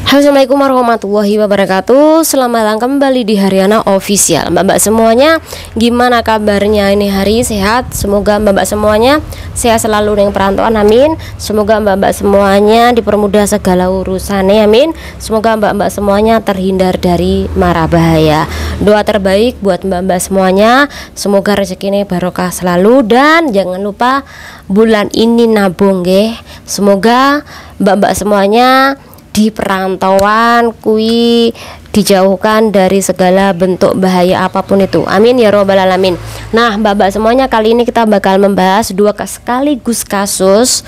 Assalamualaikum warahmatullahi wabarakatuh. Selamat datang kembali di Haryana Official. Mbak-mbak semuanya, gimana kabarnya ini hari? Sehat? Semoga mbak-mbak semuanya sehat selalu dengan perantauan, amin. Semoga mbak-mbak semuanya dipermudah segala urusannya, amin. Semoga mbak-mbak semuanya terhindar dari mara bahaya. Doa terbaik buat mbak-mbak semuanya, semoga rezekinya barokah selalu. Dan jangan lupa bulan ini nabung nggih. Semoga mbak-mbak semuanya di perantauan kui dijauhkan dari segala bentuk bahaya apapun itu, amin ya robbal alamin. Nah mbak-mbak semuanya, kali ini kita bakal membahas dua sekaligus kasus,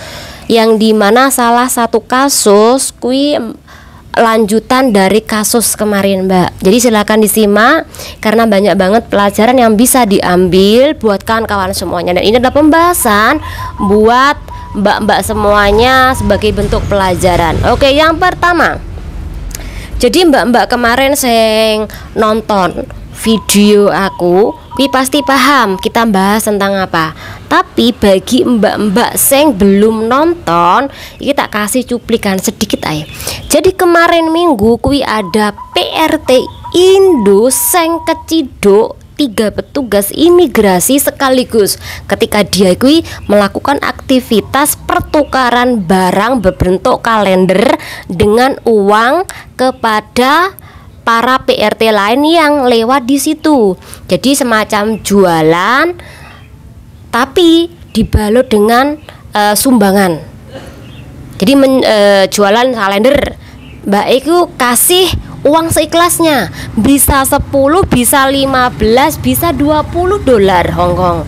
yang dimana salah satu kasus kui lanjutan dari kasus kemarin mbak. Jadi silakan disimak karena banyak banget pelajaran yang bisa diambil buat kawan-kawan semuanya. Dan ini adalah pembahasan buat mbak-mbak semuanya sebagai bentuk pelajaran. Oke, yang pertama, jadi mbak-mbak kemarin saya nonton video aku, pasti paham kita bahas tentang apa. Tapi bagi mbak-mbak yang belum nonton, kita kasih cuplikan sedikit aja. Jadi kemarin minggu kui ada PRT Indo sing keciduk 3 petugas imigrasi sekaligus ketika dia kui melakukan aktivitas pertukaran barang berbentuk kalender dengan uang kepada para PRT lain yang lewat di situ. Jadi semacam jualan tapi dibalut dengan sumbangan. Jadi jualan kalender, mbak itu kasih uang seikhlasnya, bisa 10, bisa 15, bisa 20 dolar Hongkong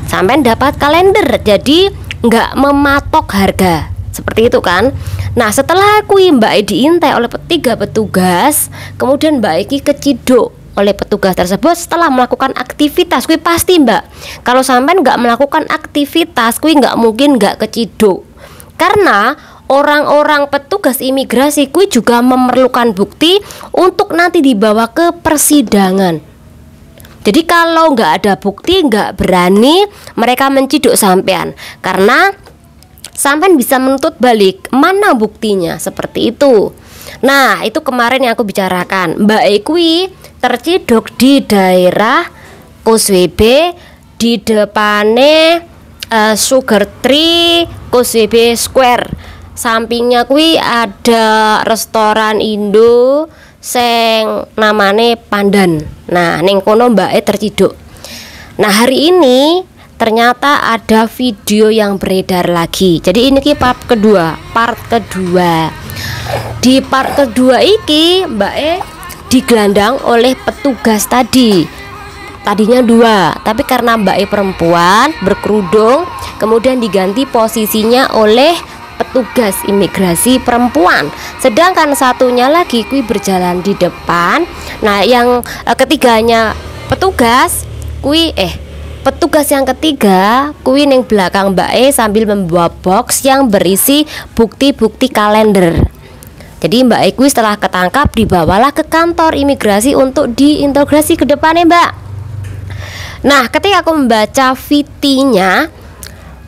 sampai dapat kalender. Jadi nggak mematok harga seperti itu kan. Nah setelah aku mbak diintai oleh 3 petugas, kemudian mbak Iki keciduk oleh petugas tersebut setelah melakukan aktivitas. Kui pasti mbak, kalau sampai nggak melakukan aktivitas, kui nggak mungkin nggak keciduk, karena orang-orang petugas imigrasi kui juga memerlukan bukti untuk nanti dibawa ke persidangan. Jadi kalau nggak ada bukti, nggak berani mereka menciduk sampean, karena sampean bisa menuntut balik mana buktinya, seperti itu. Nah itu kemarin yang aku bicarakan, mbak kui terciduk di daerah Kuswebe, di depannya Sugar Tree Kuswebe Square. Sampingnya kui ada restoran Indo sing namane Pandan. Nah ning kono mbake terciduk. Nah hari ini ternyata ada video yang beredar lagi. Jadi ini ki part kedua. Di part kedua iki mbake digelandang oleh petugas tadi. Tadinya 2, tapi karena mbake perempuan berkerudung, kemudian diganti posisinya oleh petugas imigrasi perempuan, sedangkan satunya lagi kui berjalan di depan. Nah yang ketiganya petugas yang ketiga kui neng belakang mbak sambil membawa box yang berisi bukti-bukti kalender. Jadi mbak kui setelah ketangkap dibawalah ke kantor imigrasi untuk diintegrasi ke depannya mbak. Nah ketika aku membaca VT-nya,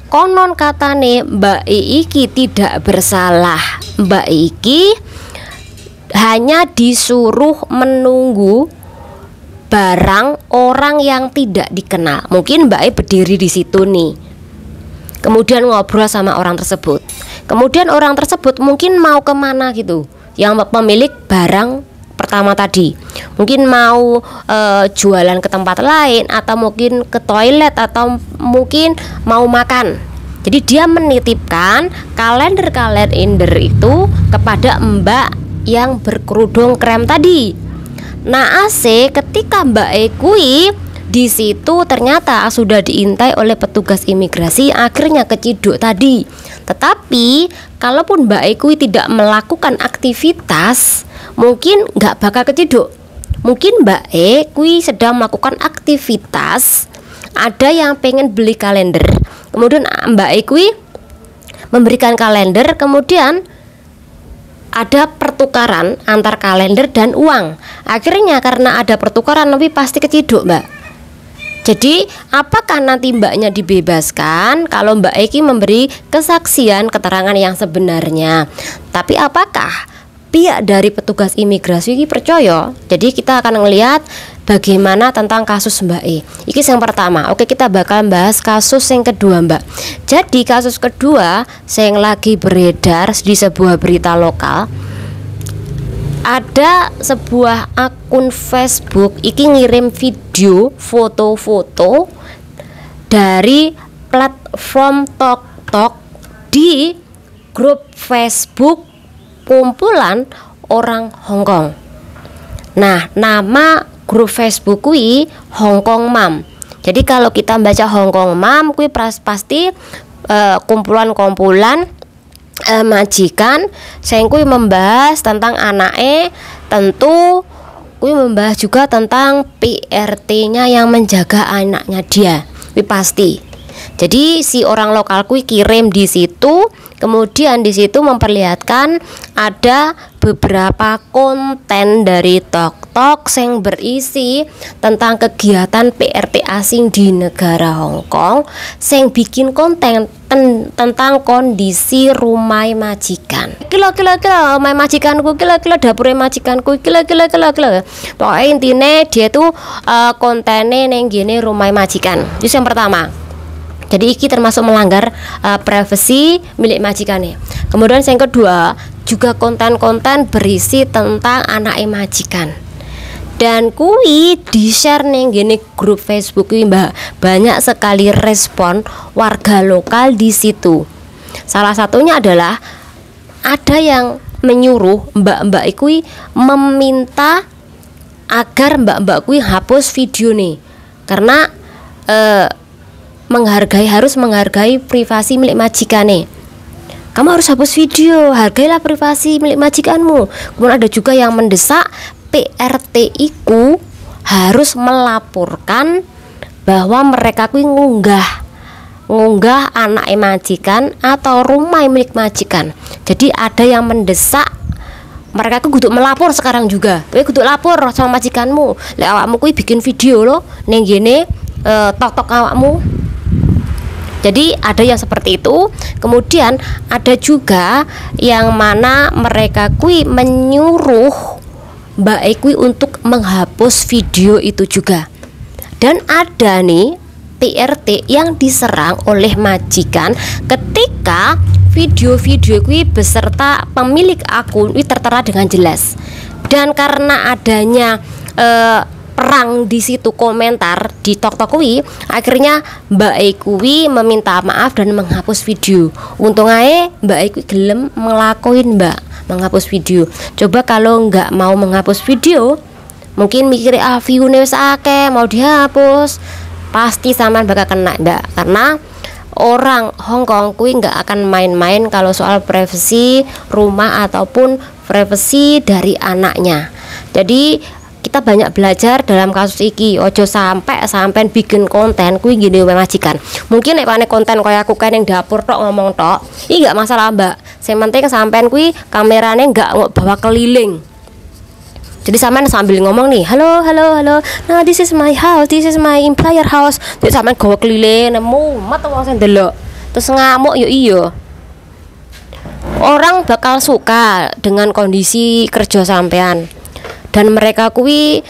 konon katane mbak Iki tidak bersalah. Mbak Iki hanya disuruh menunggu barang orang yang tidak dikenal. Mungkin mbak berdiri di situ nih, kemudian ngobrol sama orang tersebut. Kemudian orang tersebut mungkin mau kemana gitu, yang pemilik barang pertama tadi mungkin mau jualan ke tempat lain, atau mungkin ke toilet, atau mungkin mau makan. Jadi dia menitipkan kalender itu kepada mbak yang berkerudung krem tadi. Nah ketika mbak kui di situ ternyata sudah diintai oleh petugas imigrasi, akhirnya keciduk tadi. Tetapi kalaupun mbak kui tidak melakukan aktivitas, mungkin nggak bakal keciduk. Mungkin mbak kui sedang melakukan aktivitas, ada yang pengen beli kalender, kemudian mbak kui memberikan kalender, kemudian ada pertukaran antar kalender dan uang. Akhirnya karena ada pertukaran, lebih pasti keciduk mbak. Jadi apakah nanti mbaknya dibebaskan kalau Mbak Eki memberi kesaksian keterangan yang sebenarnya? Tapi apakah pihak dari petugas imigrasi ini percaya. Jadi kita akan ngelihat bagaimana tentang kasus Mbak E. Iki yang pertama. Oke, kita bakal bahas kasus yang kedua, Mbak. Jadi kasus kedua yang lagi beredar di sebuah berita lokal, ada sebuah akun Facebook iki ngirim video foto-foto dari platform TikTok di grup Facebook kumpulan orang Hong Kong. Nah, nama grup Facebook kui Hong Kong Mom. Jadi kalau kita baca Hong Kong Mom kui pasti kumpulan-kumpulan majikan sing kui membahas tentang anake, tentu kui membahas juga tentang PRT-nya yang menjaga anaknya dia. Kui pasti. Jadi si orang lokal kui kirim di situ, kemudian di situ memperlihatkan ada beberapa konten dari TikTok yang berisi tentang kegiatan PRT asing di negara Hong Kong, yang bikin konten tentang kondisi rumah majikan. Kila rumah majikanku, kila dapure majikanku, kila. Pokoknya intinya dia tuh kontennya neng gini rumah majikan. Itu yang pertama. Jadi iki termasuk melanggar privasi milik majikannya. Kemudian yang kedua juga konten-konten berisi tentang anak majikan. Dan kui di-share ning gini grup Facebook kuwi, Mbak. Banyak sekali respon warga lokal di situ. Salah satunya adalah ada yang menyuruh mbak-mbak kuwi meminta agar mbak-mbak kuwi hapus video nih. Karena harus menghargai privasi milik majikane. Kamu harus hapus video, hargailah privasi milik majikanmu. Kemudian ada juga yang mendesak PRT iku harus melaporkan bahwa mereka kuwi ngunggah anak majikan atau rumah milik majikan. Jadi ada yang mendesak mereka tuh kudu melapor sekarang juga. Kowe kudu lapor sama majikanmu. Lek awakmu kuwi bikin video loh ning ngene tok-tok awakmu. Jadi ada yang seperti itu. Kemudian ada juga yang mana mereka kui menyuruh Mbak Ekwi untuk menghapus video itu juga. Dan ada nih PRT yang diserang oleh majikan ketika video-video kui beserta pemilik akun kui tertera dengan jelas. Dan karena adanya perang di situ komentar di TikTok kuwi, akhirnya Mbak E kuwi meminta maaf dan menghapus video. Untung aja Mbak E kuwi gelem ngelakuin menghapus video. Coba kalau nggak mau menghapus video, mungkin mikirnya view-ne wis akeh mau dihapus, pasti sampean bakal kena, Mbak. Karena orang Hong Kong kuwi nggak akan main-main kalau soal privasi rumah ataupun privasi dari anaknya. Jadi kita banyak belajar dalam kasus iki. Ojo sampai bikin konten kuwi gini majikan. Mungkin nek panek konten kaya aku kan yang dapur tok ngomong tok, iki enggak masalah, Mbak. Sing penting sampean kuwi kamerane enggak bawa keliling. Jadi sampean sambil ngomong nih, halo. Nah, this is my house, this is my employer house. Jadi sampean gawa keliling, mumet wong sing ndelok. Terus ngamuk yo iya. Orang bakal suka dengan kondisi kerja sampean. Dan mereka kuwi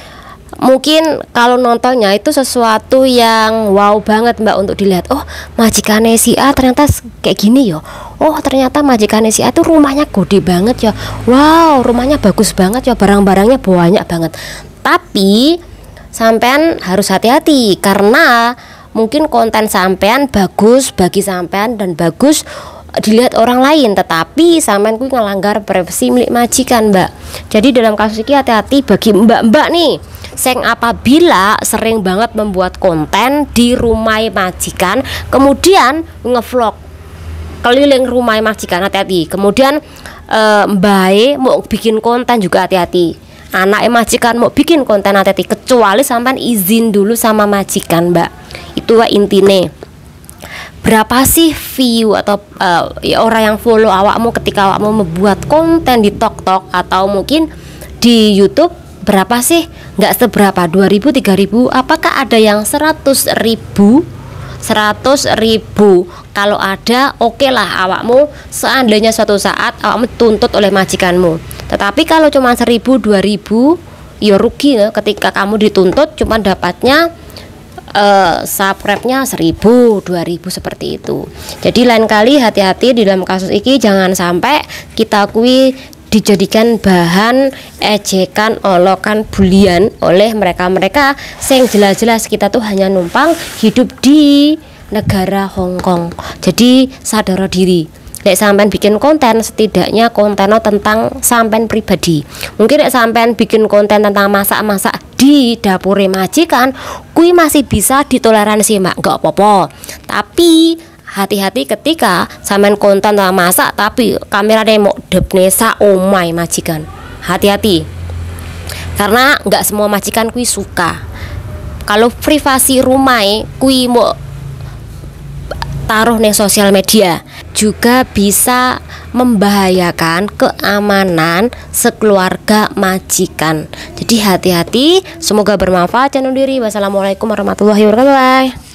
mungkin kalau nontonnya itu sesuatu yang wow banget, Mbak, untuk dilihat. Oh, majikane si A ternyata kayak gini ya. Oh, ternyata majikane si A tuh rumahnya gede banget ya. Wow, rumahnya bagus banget ya, barang-barangnya banyak banget. Tapi sampean harus hati-hati karena mungkin konten sampean bagus bagi sampean dan bagus dilihat orang lain, tetapi sampean kuwi ngelanggar privasi milik majikan, Mbak. Jadi dalam kasus ini hati-hati bagi mbak-mbak nih sing apabila sering banget membuat konten di rumah majikan, kemudian ngevlog keliling rumah majikan, hati-hati. Kemudian mbak mau bikin konten juga hati-hati. Anak majikan mau bikin konten hati-hati, kecuali sampean izin dulu sama majikan, Mbak. Itulah intinya. Berapa sih view atau orang yang follow awakmu ketika awakmu membuat konten di TikTok atau mungkin di YouTube? Berapa sih? Nggak seberapa, 2.000, 3.000. Apakah ada yang 100.000? 100.000. Kalau ada, oke lah awakmu seandainya suatu saat awakmu tuntut oleh majikanmu. Tetapi kalau cuma 1.000 2.000 ya rugi ya, ketika kamu dituntut cuma dapatnya subscribe-nya 1.000 2.000 seperti itu. Jadi lain kali hati-hati di dalam kasus ini, jangan sampai kita kui dijadikan bahan ejekan, olokan, bulian oleh mereka-mereka yang jelas-jelas kita tuh hanya numpang hidup di negara Hong Kong. Jadi sadar diri. Lek sampean bikin konten, setidaknya kontennya tentang sampean pribadi. Mungkin lek sampean bikin konten tentang masak-masak di dapur majikan, kui masih bisa ditoleransi, Mak, nggak apa-apa. Tapi hati-hati ketika sampean konten tentang masak tapi kameranya mau depnesa omai majikan. Hati-hati. Karena nggak semua majikan kui suka. Kalau privasi rumah kui mau taruh nih sosial media, juga bisa membahayakan keamanan sekeluarga majikan. Jadi hati-hati, semoga bermanfaat. Jangan diri. Wassalamualaikum warahmatullahi wabarakatuh.